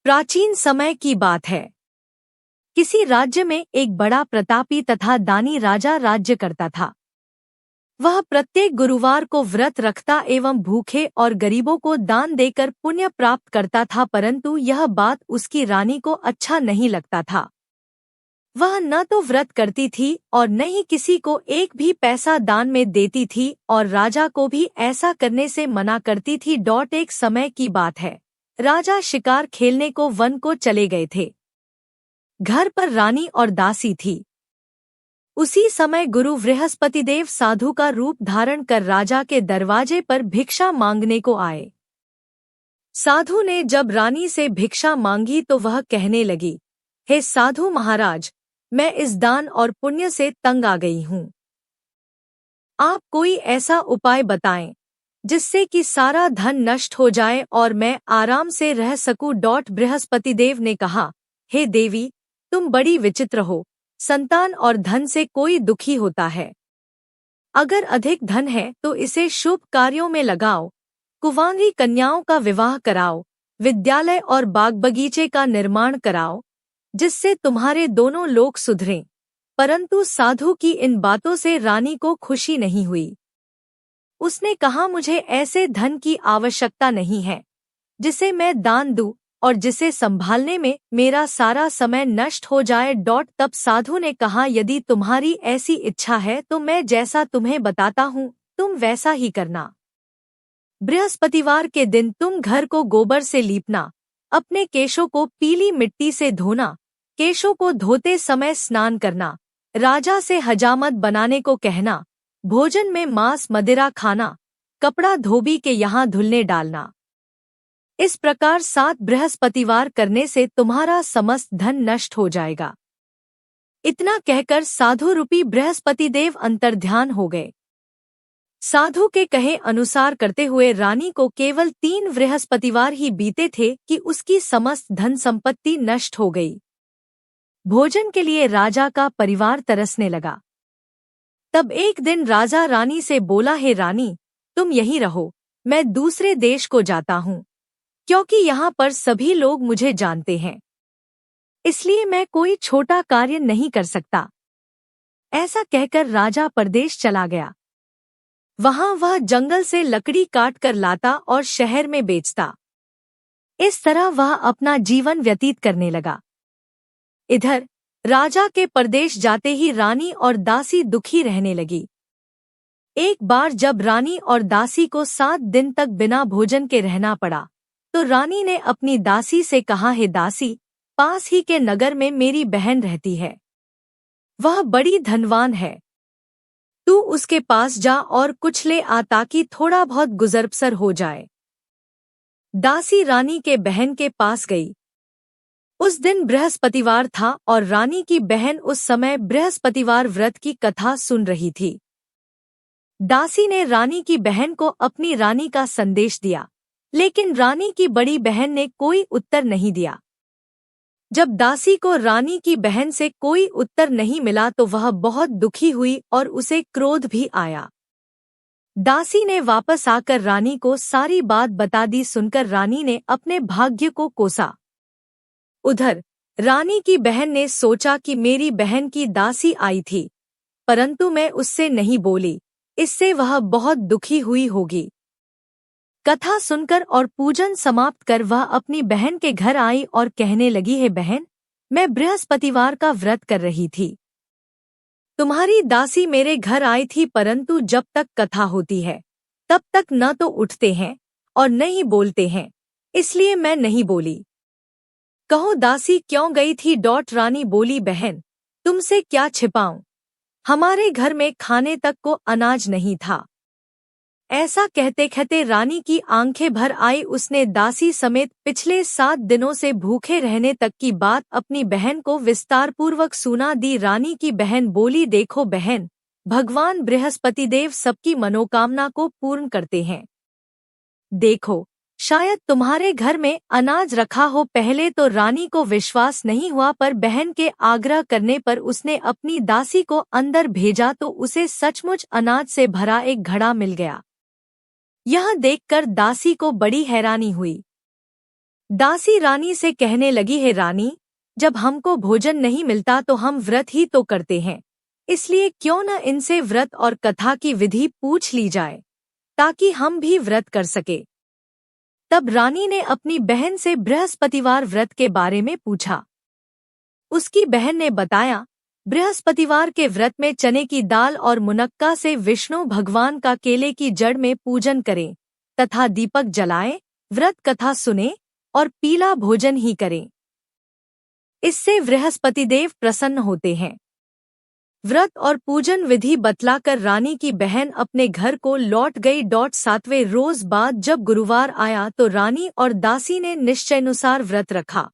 प्राचीन समय की बात है। किसी राज्य में एक बड़ा प्रतापी तथा दानी राजा राज्य करता था। वह प्रत्येक गुरुवार को व्रत रखता एवं भूखे और गरीबों को दान देकर पुण्य प्राप्त करता था, परंतु यह बात उसकी रानी को अच्छा नहीं लगता था। वह न तो व्रत करती थी और न ही किसी को एक भी पैसा दान में देती थी और राजा को भी ऐसा करने से मना करती थी। एक समय की बात है, राजा शिकार खेलने को वन को चले गए थे। घर पर रानी और दासी थी। उसी समय गुरु बृहस्पतिदेव साधु का रूप धारण कर राजा के दरवाजे पर भिक्षा मांगने को आए। साधु ने जब रानी से भिक्षा मांगी तो वह कहने लगी, हे साधु महाराज, मैं इस दान और पुण्य से तंग आ गई हूँ। आप कोई ऐसा उपाय बताएं जिससे कि सारा धन नष्ट हो जाए और मैं आराम से रह सकूं। बृहस्पतिदेव ने कहा, हे देवी, तुम बड़ी विचित्र हो। संतान और धन से कोई दुखी होता है। अगर अधिक धन है तो इसे शुभ कार्यों में लगाओ, कुंवारी कन्याओं का विवाह कराओ, विद्यालय और बाग बगीचे का निर्माण कराओ, जिससे तुम्हारे दोनों लोग सुधरें। परंतु साधु की इन बातों से रानी को खुशी नहीं हुई। उसने कहा, मुझे ऐसे धन की आवश्यकता नहीं है जिसे मैं दान दूं और जिसे संभालने में मेरा सारा समय नष्ट हो जाए। तब साधु ने कहा, यदि तुम्हारी ऐसी इच्छा है तो मैं जैसा तुम्हें बताता हूँ तुम वैसा ही करना। बृहस्पतिवार के दिन तुम घर को गोबर से लीपना, अपने केशों को पीली मिट्टी से धोना, केशों को धोते समय स्नान करना, राजा से हजामत बनाने को कहना, भोजन में मांस मदिरा खाना, कपड़ा धोबी के यहाँ धुलने डालना। इस प्रकार 7 बृहस्पतिवार करने से तुम्हारा समस्त धन नष्ट हो जाएगा। इतना कहकर साधु रूपी बृहस्पतिदेव अंतर्ध्यान हो गए। साधु के कहे अनुसार करते हुए रानी को केवल 3 बृहस्पतिवार ही बीते थे कि उसकी समस्त धन संपत्ति नष्ट हो गई। भोजन के लिए राजा का परिवार तरसने लगा। तब एक दिन राजा रानी से बोला, हे रानी, तुम यहीं रहो, मैं दूसरे देश को जाता हूँ, क्योंकि यहाँ पर सभी लोग मुझे जानते हैं, इसलिए मैं कोई छोटा कार्य नहीं कर सकता। ऐसा कहकर राजा परदेश चला गया। वहाँ वह जंगल से लकड़ी काट कर लाता और शहर में बेचता। इस तरह वह अपना जीवन व्यतीत करने लगा। इधर राजा के परदेश जाते ही रानी और दासी दुखी रहने लगी। एक बार जब रानी और दासी को 7 दिन तक बिना भोजन के रहना पड़ा तो रानी ने अपनी दासी से कहा, हे दासी, पास ही के नगर में मेरी बहन रहती है। वह बड़ी धनवान है। तू उसके पास जा और कुछ ले आ ताकि थोड़ा बहुत गुजर-बसर हो जाए। दासी रानी के बहन के पास गई। उस दिन बृहस्पतिवार था और रानी की बहन उस समय बृहस्पतिवार व्रत की कथा सुन रही थी। दासी ने रानी की बहन को अपनी रानी का संदेश दिया, लेकिन रानी की बड़ी बहन ने कोई उत्तर नहीं दिया। जब दासी को रानी की बहन से कोई उत्तर नहीं मिला तो वह बहुत दुखी हुई और उसे क्रोध भी आया। दासी ने वापस आकर रानी को सारी बात बता दी। सुनकर रानी ने अपने भाग्य को कोसा। उधर रानी की बहन ने सोचा कि मेरी बहन की दासी आई थी, परंतु मैं उससे नहीं बोली, इससे वह बहुत दुखी हुई होगी। कथा सुनकर और पूजन समाप्त कर वह अपनी बहन के घर आई और कहने लगी, हे बहन, मैं बृहस्पतिवार का व्रत कर रही थी। तुम्हारी दासी मेरे घर आई थी, परंतु जब तक कथा होती है तब तक न तो उठते हैं और न ही बोलते हैं, इसलिए मैं नहीं बोली। कहो दासी क्यों गई थी? रानी बोली, बहन, तुमसे क्या छिपाऊं, हमारे घर में खाने तक को अनाज नहीं था। ऐसा कहते कहते रानी की आंखें भर आई। उसने दासी समेत पिछले 7 दिनों से भूखे रहने तक की बात अपनी बहन को विस्तारपूर्वक सुना दी। रानी की बहन बोली, देखो बहन, भगवान बृहस्पतिदेव सबकी मनोकामना को पूर्ण करते हैं। देखो, शायद तुम्हारे घर में अनाज रखा हो। पहले तो रानी को विश्वास नहीं हुआ, पर बहन के आग्रह करने पर उसने अपनी दासी को अंदर भेजा तो उसे सचमुच अनाज से भरा एक घड़ा मिल गया। यह देखकर दासी को बड़ी हैरानी हुई। दासी रानी से कहने लगी, है रानी, जब हमको भोजन नहीं मिलता तो हम व्रत ही तो करते हैं, इसलिए क्यों न इनसे व्रत और कथा की विधि पूछ ली जाए ताकि हम भी व्रत कर सके। तब रानी ने अपनी बहन से बृहस्पतिवार व्रत के बारे में पूछा। उसकी बहन ने बताया, बृहस्पतिवार के व्रत में चने की दाल और मुनक्का से विष्णु भगवान का केले की जड़ में पूजन करें तथा दीपक जलाएं, व्रत कथा सुने और पीला भोजन ही करें। इससे बृहस्पतिदेव प्रसन्न होते हैं। व्रत और पूजन विधि बतलाकर रानी की बहन अपने घर को लौट गई। 7वें रोज बाद जब गुरुवार आया तो रानी और दासी ने निश्चयानुसार व्रत रखा।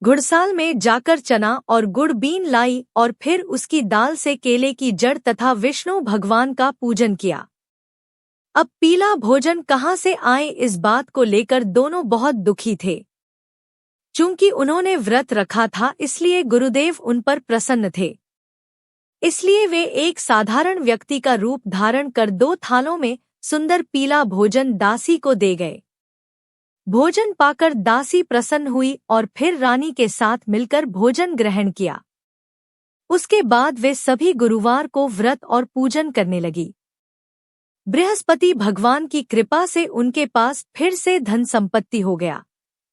घुड़साल में जाकर चना और गुड़ बीन लाई और फिर उसकी दाल से केले की जड़ तथा विष्णु भगवान का पूजन किया। अब पीला भोजन कहाँ से आए, इस बात को लेकर दोनों बहुत दुखी थे। चूंकि उन्होंने व्रत रखा था इसलिए गुरुदेव उन पर प्रसन्न थे, इसलिए वे एक साधारण व्यक्ति का रूप धारण कर 2 थालों में सुंदर पीला भोजन दासी को दे गए। भोजन पाकर दासी प्रसन्न हुई और फिर रानी के साथ मिलकर भोजन ग्रहण किया। उसके बाद वे सभी गुरुवार को व्रत और पूजन करने लगी। बृहस्पति भगवान की कृपा से उनके पास फिर से धन संपत्ति हो गया,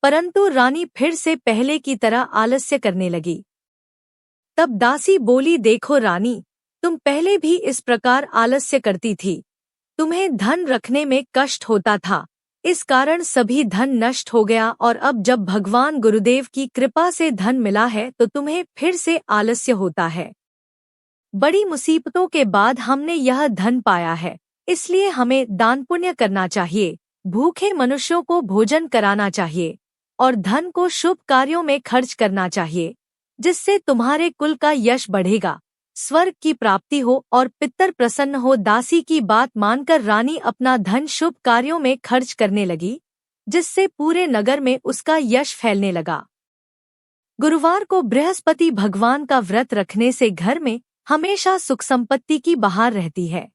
परंतु रानी फिर से पहले की तरह आलस्य करने लगी। तब दासी बोली, देखो रानी, तुम पहले भी इस प्रकार आलस्य करती थी। तुम्हें धन रखने में कष्ट होता था, इस कारण सभी धन नष्ट हो गया, और अब जब भगवान गुरुदेव की कृपा से धन मिला है तो तुम्हें फिर से आलस्य होता है। बड़ी मुसीबतों के बाद हमने यह धन पाया है, इसलिए हमें दान पुण्य करना चाहिए, भूखे मनुष्यों को भोजन कराना चाहिए और धन को शुभ कार्यों में खर्च करना चाहिए, जिससे तुम्हारे कुल का यश बढ़ेगा, स्वर्ग की प्राप्ति हो और पितर प्रसन्न हो। दासी की बात मानकर रानी अपना धन शुभ कार्यों में खर्च करने लगी, जिससे पूरे नगर में उसका यश फैलने लगा। गुरुवार को बृहस्पति भगवान का व्रत रखने से घर में हमेशा सुख संपत्ति की बहार रहती है।